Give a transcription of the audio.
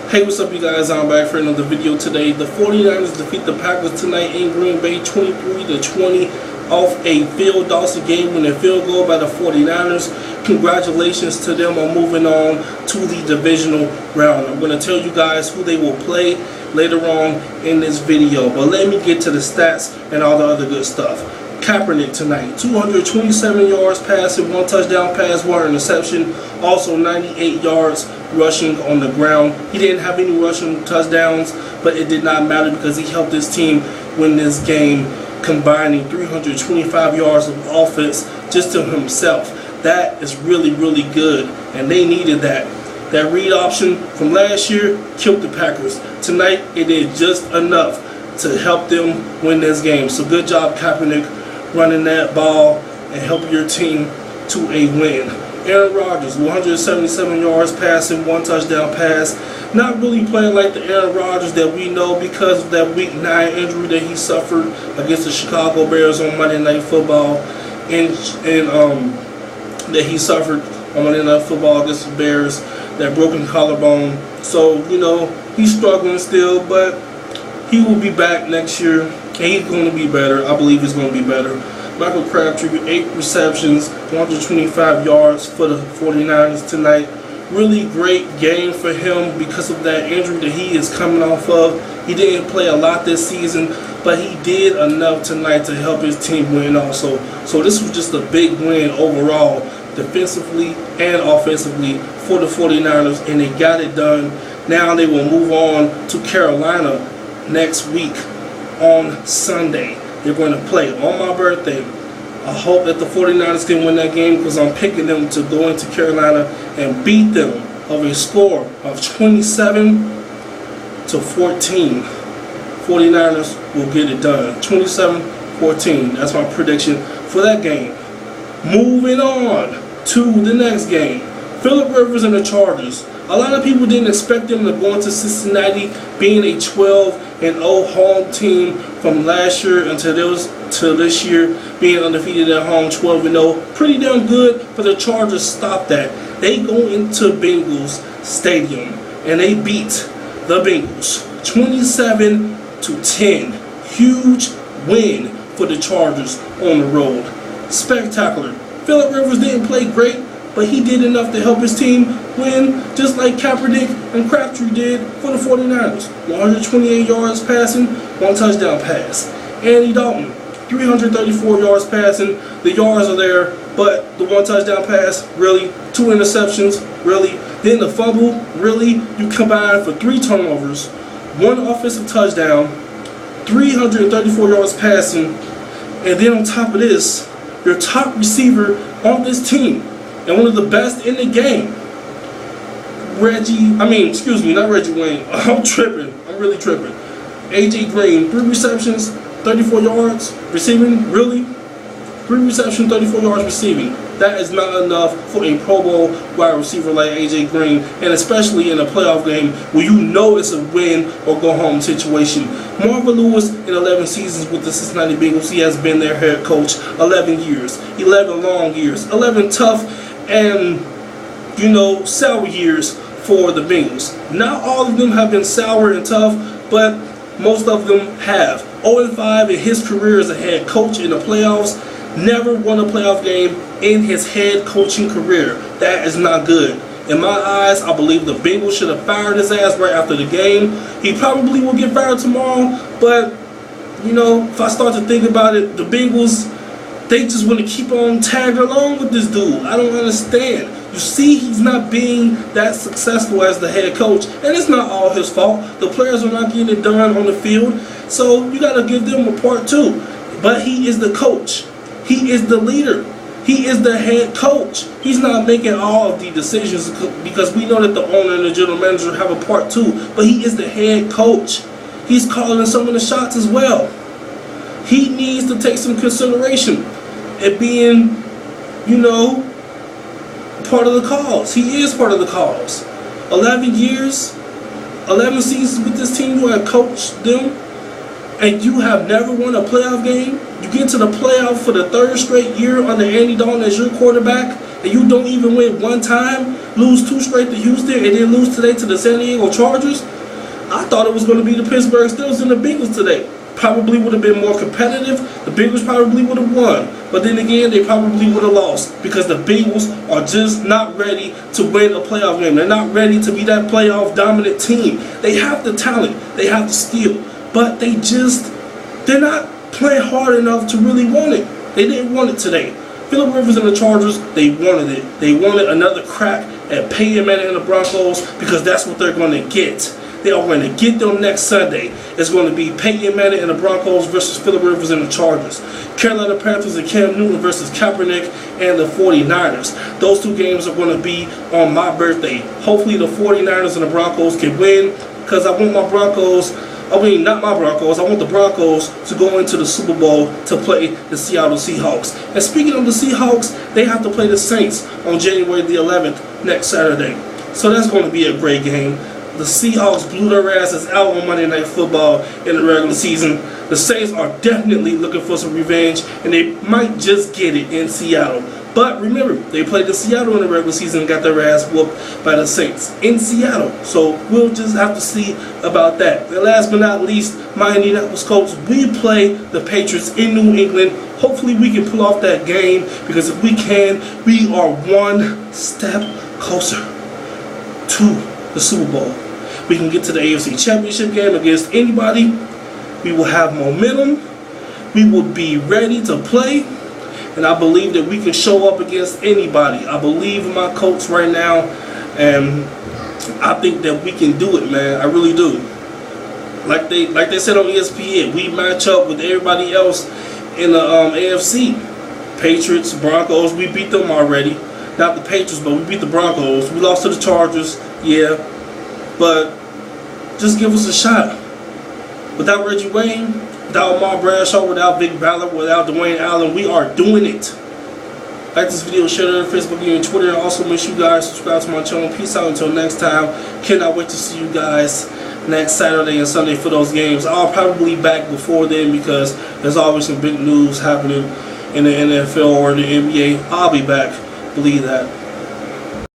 Hey, what's up, you guys? I'm back for another video today. The 49ers defeat the Packers tonight in Green Bay 23-20 off a Phil Dawson game-winning field goal by the 49ers. Congratulations to them on moving on to the divisional round. I'm going to tell you guys who they will play later on in this video. But let me get to the stats and all the other good stuff. Kaepernick tonight, 227 yards passing, 1 touchdown pass, 1 interception, also 98 yards rushing on the ground. He didn't have any rushing touchdowns, but it did not matter because he helped his team win this game, combining 325 yards of offense just to himself. That is really, really good, and they needed that. That read option from last year killed the Packers. Tonight, it did just enough to help them win this game. So good job, Kaepernick, running that ball and helping your team to a win. Aaron Rodgers, 177 yards passing, 1 touchdown pass. Not really playing like the Aaron Rodgers that we know because of that Week 9 injury that he suffered against the Chicago Bears on Monday Night Football, and that he suffered on Monday Night Football against the Bears, that broken collarbone. So, he's struggling still, but he will be back next year, and he's going to be better. I believe he's going to be better. Michael Crabtree, 8 receptions, 125 yards for the 49ers tonight. Really great game for him because of that injury that he is coming off of. He didn't play a lot this season, but he did enough tonight to help his team win also. So this was just a big win overall, defensively and offensively for the 49ers, and they got it done. Now they will move on to Carolina next week on Sunday. They're going to play on my birthday. I hope that the 49ers can win that game because I'm picking them to go into Carolina and beat them of a score of 27-14. 49ers will get it done. 27-14. That's my prediction for that game. Moving on to the next game. Phillip Rivers and the Chargers. A lot of people didn't expect them to go into Cincinnati being a 12-0 home team from last year until this year being undefeated at home, 12-0. Pretty damn good, but the Chargers stopped that. They go into Bengals Stadium and they beat the Bengals 27-10. Huge win for the Chargers on the road. Spectacular. Phillip Rivers didn't play great, but he did enough to help his team win, just like Kaepernick and Crabtree did for the 49ers. 128 yards passing, 1 touchdown pass. Andy Dalton, 334 yards passing. The yards are there, but the 1 touchdown pass, really? 2 interceptions, really? Then the fumble, really? You combine for 3 turnovers, 1 offensive touchdown, 334 yards passing, and then on top of this, your top receiver on this team, and one of the best in the game, not Reggie Wayne. I'm tripping. I'm really tripping. AJ Green, 3 receptions, 34 yards receiving. Really? 3 receptions, 34 yards receiving. That is not enough for a Pro Bowl wide receiver like AJ Green, and especially in a playoff game where you know it's a win or go home situation. Marvin Lewis, in 11 seasons with the Cincinnati Bengals, he has been their head coach 11 years, 11 long years, 11 tough and sour years for the Bengals. Not all of them have been sour and tough, but most of them have. 0-5 in his career as a head coach in the playoffs. Never won a playoff game in his head coaching career. That is not good. In my eyes, I believe the Bengals should have fired his ass right after the game. He probably will get fired tomorrow, but if I start to think about it, the Bengals, they just want to keep on tagging along with this dude. I don't understand. You see, he's not being that successful as the head coach, and it's not all his fault. The players are not getting it done on the field, so you got to give them a part too. But he is the coach. He is the leader. He is the head coach. He's not making all of the decisions because we know that the owner and the general manager have a part too, but he is the head coach. He's calling some of the shots as well. He needs to take some consideration at being, part of the cause. He is part of the cause. 11 years, 11 seasons with this team, you have coached them, and you have never won a playoff game. You get to the playoff for the 3rd straight year under Andy Dalton as your quarterback, and you don't even win one time, lose 2 straight to Houston, and then lose today to the San Diego Chargers, I thought it was going to be the Pittsburgh Steelers and the Bengals today. Probably would have been more competitive. The Bengals probably would have won. But then again, they probably would have lost because the Bengals are just not ready to win a playoff game. They're not ready to be that playoff dominant team. They have the talent. They have the skill. But they're not playing hard enough to really want it. They didn't want it today. Phillip Rivers and the Chargers, they wanted it. They wanted another crack at Peyton Manning and the Broncos because that's what they're going to get. They are going to get them next Sunday. It's going to be Peyton Manning and the Broncos versus Phillip Rivers and the Chargers. Carolina Panthers and Cam Newton versus Kaepernick and the 49ers. Those 2 games are going to be on my birthday. Hopefully the 49ers and the Broncos can win because I want my Broncos, not my Broncos, I want the Broncos to go into the Super Bowl to play the Seattle Seahawks. And speaking of the Seahawks, they have to play the Saints on January the 11th next Saturday. So that's going to be a great game. The Seahawks blew their asses out on Monday Night Football in the regular season. The Saints are definitely looking for some revenge, and they might just get it in Seattle. But remember, they played in Seattle in the regular season and got their ass whooped by the Saints in Seattle. So we'll just have to see about that. And last but not least, my Indianapolis Colts, we play the Patriots in New England. Hopefully we can pull off that game because if we can, we are 1 step closer to the Super Bowl. We can get to the AFC Championship game against anybody. We will have momentum. We will be ready to play. And I believe that we can show up against anybody. I believe in my Colts right now. And I think that we can do it, man. I really do. Like they said on ESPN, we match up with everybody else in the AFC. Patriots, Broncos, we beat them already. Not the Patriots, but we beat the Broncos. We lost to the Chargers, yeah. But just give us a shot. Without Reggie Wayne, without Mark Bradshaw, without Vic Ballard, without Dwayne Allen, we are doing it. Like this video, share it on Facebook and Twitter, and also make sure you guys subscribe to my channel. Peace out until next time. Cannot wait to see you guys next Saturday and Sunday for those games. I'll probably be back before then because there's always some big news happening in the NFL or the NBA. I'll be back. Believe that.